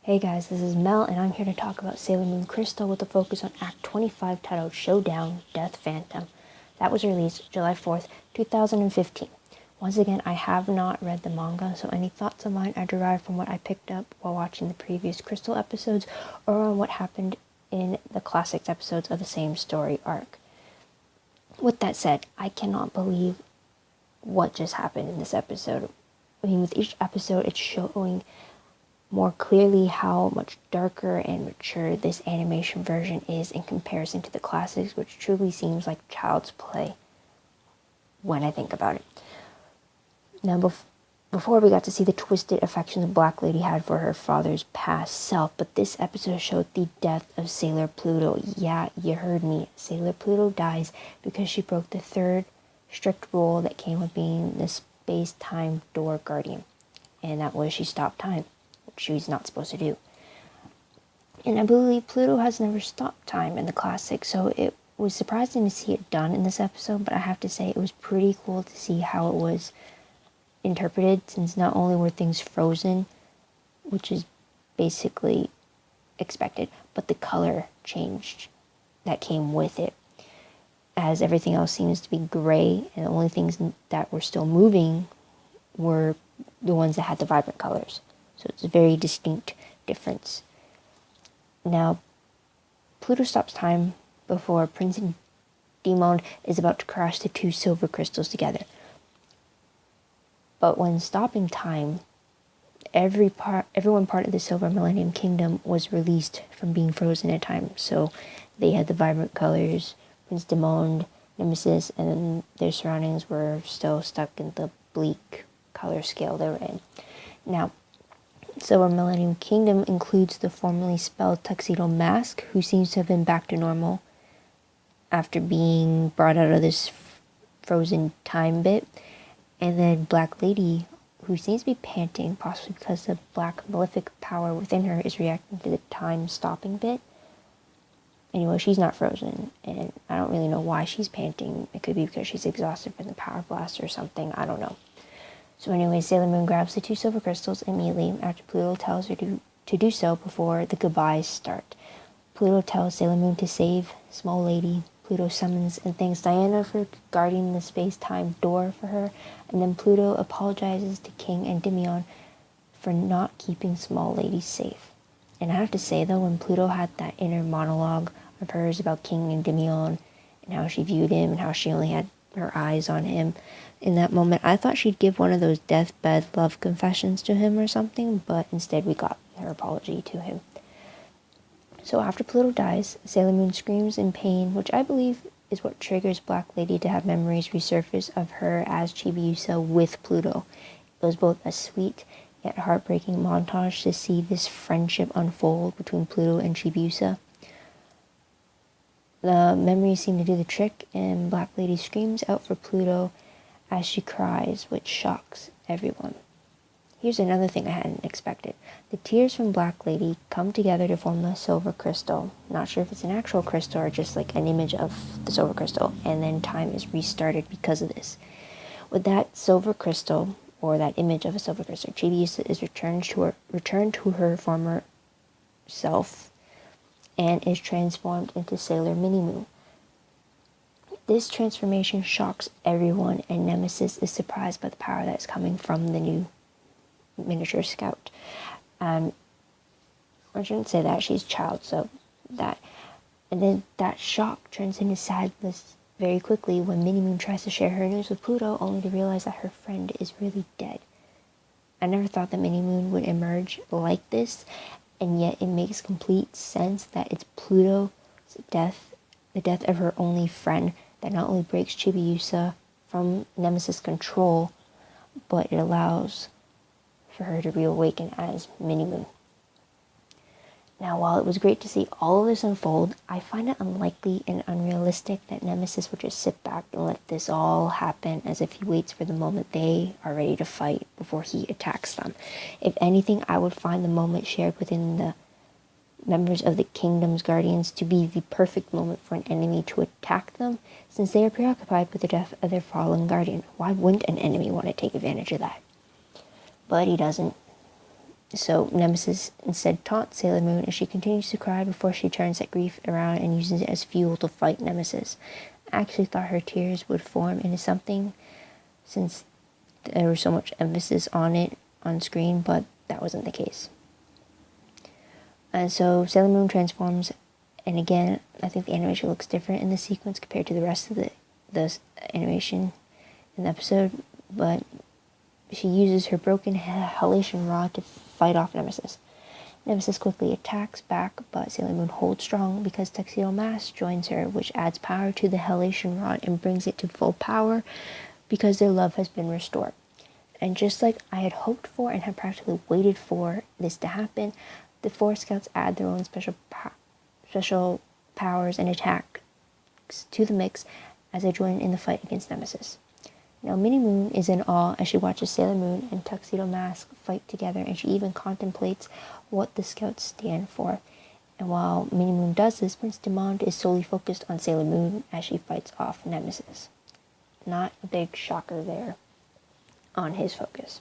Hey guys, this is Mel, and I'm here to talk about Sailor Moon Crystal with a focus on Act 25 titled Showdown, Death Phantom. That was released July 4th, 2015. Once again, I have not read the manga, so any thoughts of mine are derived from what I picked up while watching the previous Crystal episodes or on what happened in the classics episodes of the same story arc. With that said, I cannot believe what just happened in this episode. I mean, with each episode, it's showing more clearly how much darker and mature this animation version is in comparison to the classics, which truly seems like child's play when I think about it. Now, before we got to see the twisted affections Black Lady had for her father's past self, but this episode showed the death of Sailor Pluto. Yeah, you heard me. Sailor Pluto dies because she broke the third strict rule that came with being the space-time door guardian, and that was she stopped time. She's not supposed to do. And I believe Pluto has never stopped time in the classics, so it was surprising to see it done in this episode, but I have to say it was pretty cool to see how it was interpreted, since not only were things frozen, which is basically expected, but the color changed that came with it, as everything else seems to be gray, and the only things that were still moving were the ones that had the vibrant colors. So it's a very distinct difference. Now, Pluto stops time before Prince Demon is about to crash the two silver crystals together. But when stopping time, everyone part of the Silver Millennium Kingdom was released from being frozen in time. So they had the vibrant colors, Prince Demon, Nemesis, and then their surroundings were still stuck in the bleak color scale they were in. Now, Silver Millennium Kingdom includes the formerly spelled Tuxedo Mask, who seems to have been back to normal after being brought out of this frozen time bit, and then Black Lady, who seems to be panting, possibly because the black malefic power within her is reacting to the time stopping bit. Anyway, she's not frozen, and I don't really know why she's panting. It could be because she's exhausted from the power blast or something, I don't know. So anyway, Sailor Moon grabs the two silver crystals immediately after Pluto tells her to do so before the goodbyes start. Pluto tells Sailor Moon to save Small Lady. Pluto summons and thanks Diana for guarding the space-time door for her, and then Pluto apologizes to King and Endymion for not keeping Small Lady safe. And I have to say though, when Pluto had that inner monologue of hers about King and Endymion and how she viewed him and how she only had her eyes on him, in that moment, I thought she'd give one of those deathbed love confessions to him or something, but instead we got her apology to him. So after Pluto dies, Sailor Moon screams in pain, which I believe is what triggers Black Lady to have memories resurface of her as Chibiusa with Pluto. It was both a sweet yet heartbreaking montage to see this friendship unfold between Pluto and Chibiusa. The memories seem to do the trick, and Black Lady screams out for Pluto as she cries, which shocks everyone. Here's another thing I hadn't expected. The tears from Black Lady come together to form the silver crystal. Not sure if it's an actual crystal or just like an image of the silver crystal, and then time is restarted because of this. With that silver crystal, or that image of a silver crystal, Chibiusa is returned to her former self and is transformed into Sailor Mini-Moon. This transformation shocks everyone, and Nemesis is surprised by the power that is coming from the new miniature scout. I shouldn't say that, she's a child, so that. And then that shock turns into sadness very quickly when Mini-Moon tries to share her news with Pluto, only to realize that her friend is really dead. I never thought that Mini-Moon would emerge like this, and yet it makes complete sense that it's Pluto's death, the death of her only friend, that not only breaks Chibiusa from Nemesis' control, but it allows for her to reawaken as Mini-Moon. Now, while it was great to see all of this unfold, I find it unlikely and unrealistic that Nemesis would just sit back and let this all happen, as if he waits for the moment they are ready to fight before he attacks them. If anything, I would find the moment shared within the members of the Kingdom's Guardians to be the perfect moment for an enemy to attack them, since they are preoccupied with the death of their fallen guardian. Why wouldn't an enemy want to take advantage of that? But he doesn't. So Nemesis instead taunts Sailor Moon, and she continues to cry before she turns that grief around and uses it as fuel to fight Nemesis. I actually thought her tears would form into something, since there was so much emphasis on it on screen, but that wasn't the case. And so Sailor Moon transforms, and again, I think the animation looks different in this sequence compared to the rest of the animation in the episode, but she uses her broken halation rod to fight off Nemesis. Nemesis quickly attacks back, but Sailor Moon holds strong because Tuxedo Mask joins her, which adds power to the halation rod and brings it to full power because their love has been restored. And just like I had hoped for and had practically waited for this to happen, the four scouts add their own special powers and attacks to the mix as they join in the fight against Nemesis. Now, Minnie Moon is in awe as she watches Sailor Moon and Tuxedo Mask fight together, and she even contemplates what the scouts stand for. And while Minnie Moon does this, Prince Demond is solely focused on Sailor Moon as she fights off Nemesis. Not a big shocker there on his focus.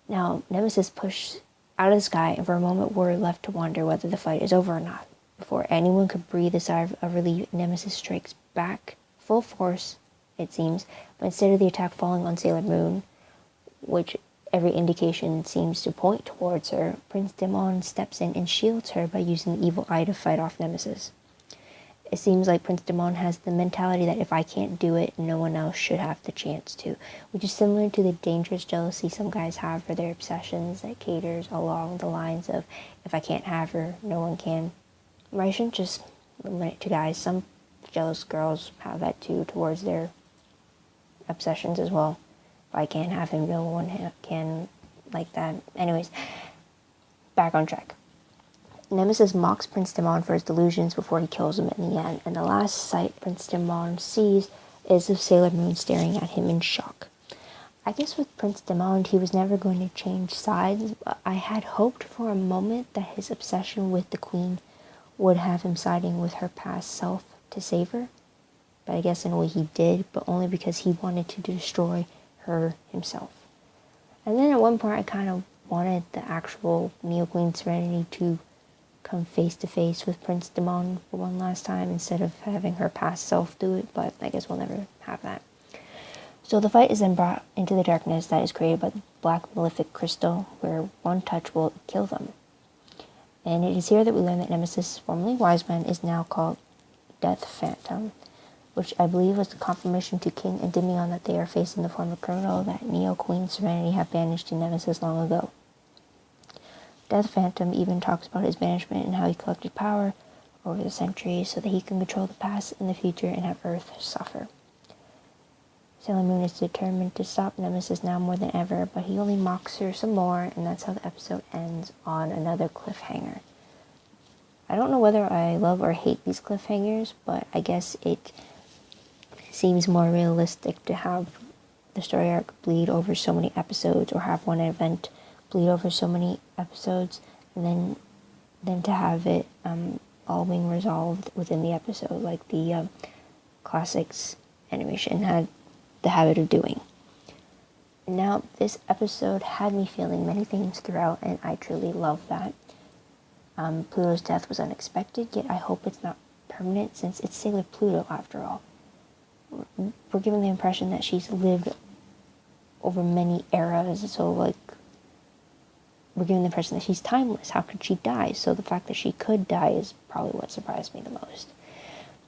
Now, Nemesis pushed out of the sky, and for a moment we're left to wonder whether the fight is over or not. Before anyone could breathe a sigh of relief, Nemesis strikes back full force, it seems, but instead of the attack falling on Sailor Moon, which every indication seems to point towards her, Prince Demon steps in and shields her by using the evil eye to fight off Nemesis. It seems like Prince Demon has the mentality that if I can't do it, no one else should have the chance to, which is similar to the dangerous jealousy some guys have for their obsessions that caters along the lines of, if I can't have her, no one can. I shouldn't just limit it to guys. Some jealous girls have that too towards their obsessions as well. If I can't have him, no one can, like that. Anyways, back on track. Nemesis mocks Prince Demon for his delusions before he kills him in the end, and the last sight Prince Demon sees is of Sailor Moon staring at him in shock. I guess with Prince Demon, he was never going to change sides, but I had hoped for a moment that his obsession with the Queen would have him siding with her past self to save her. But I guess in a way he did, but only because he wanted to destroy her himself. And then at one point I kind of wanted the actual Neo Queen Serenity to come face to face with Prince Demon for one last time instead of having her past self do it, but I guess we'll never have that. So the fight is then brought into the darkness that is created by the black malefic crystal, where one touch will kill them. And it is here that we learn that Nemesis, formerly Wise Man, is now called Death Phantom, which I believe was the confirmation to King and Endymion that they are facing the former criminal that Neo Queen Serenity had banished to Nemesis long ago. Death Phantom even talks about his banishment and how he collected power over the centuries so that he can control the past and the future and have Earth suffer. Sailor Moon is determined to stop Nemesis now more than ever, but he only mocks her some more, and that's how the episode ends, on another cliffhanger. I don't know whether I love or hate these cliffhangers, but I guess it seems more realistic to have the story arc bleed over so many episodes, or have one event bleed over so many episodes, and then to have it all being resolved within the episode, like the classics animation had the habit of doing. Now, this episode had me feeling many things throughout, and I truly love that. Pluto's death was unexpected, yet I hope it's not permanent, since it's Sailor Pluto after all. We're given the impression that she's lived over many eras, so like, we're given the impression that she's timeless. How could she die? So the fact that she could die is probably what surprised me the most.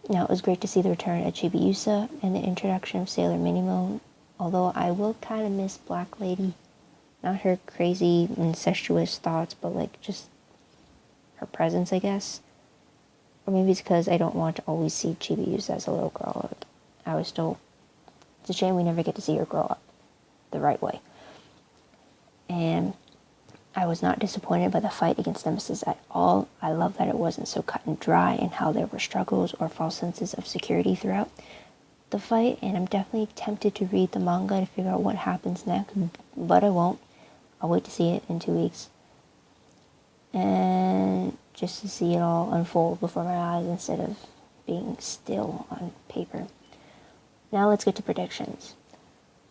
Now, it was great to see the return of Chibiusa and the introduction of Sailor Minimoon, although I will kind of miss Black Lady. Not her crazy, incestuous thoughts, but like just her presence, I guess. Or maybe it's because I don't want to always see Chibiusa as a little girl. Like, it's a shame we never get to see her grow up the right way. And I was not disappointed by the fight against Nemesis at all. I love that it wasn't so cut and dry, and how there were struggles or false senses of security throughout the fight, and I'm definitely tempted to read the manga to figure out what happens next, but I won't. I'll wait to see it in 2 weeks. And just to see it all unfold before my eyes instead of being still on paper. Now let's get to predictions.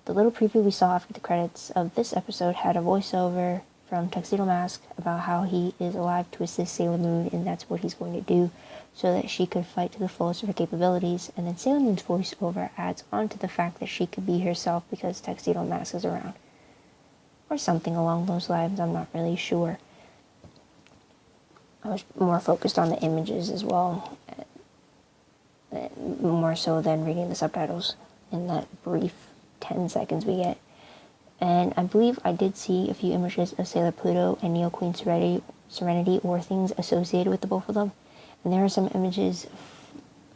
The little preview we saw after the credits of this episode had a voiceover from Tuxedo Mask about how he is alive to assist Sailor Moon and that's what he's going to do so that she could fight to the fullest of her capabilities. And then Sailor Moon's voiceover adds on to the fact that she could be herself because Tuxedo Mask is around. Or something along those lines, I'm not really sure. I was more focused on the images as well, more so than reading the subtitles in that brief 10 seconds we get. And I believe I did see a few images of Sailor Pluto and Neo Queen Serenity or things associated with the both of them. And there are some images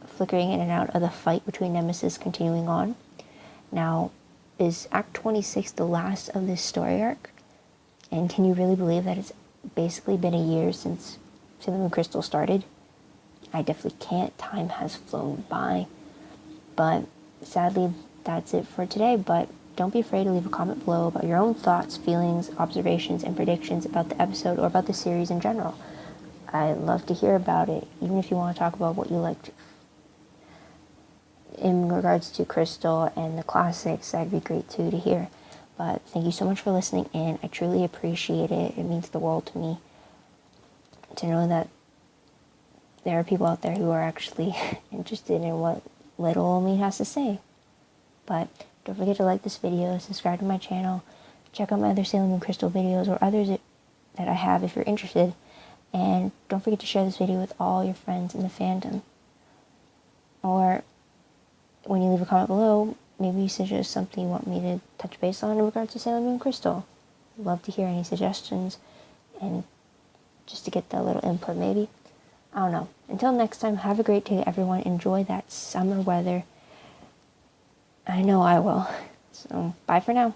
flickering in and out of the fight between Nemesis continuing on. Now, is Act 26 the last of this story arc? And can you really believe that it's basically been a year since Sailor Moon Crystal started? I definitely can't. Time has flown by. But sadly, that's it for today. But don't be afraid to leave a comment below about your own thoughts, feelings, observations, and predictions about the episode or about the series in general. I'd love to hear about it, even if you want to talk about what you liked in regards to Crystal and the classics. That'd be great too to hear. But thank you so much for listening in. I truly appreciate it. It means the world to me to know that there are people out there who are actually interested in what little Omi has to say. But don't forget to like this video, subscribe to my channel, check out my other Sailor Moon Crystal videos or others that I have if you're interested. And don't forget to share this video with all your friends in the fandom. Or when you leave a comment below, maybe you suggest something you want me to touch base on in regards to Sailor Moon Crystal. I'd love to hear any suggestions and just to get that little input maybe. I don't know. Until next time, have a great day, everyone. Enjoy that summer weather. I know I will. So, bye for now.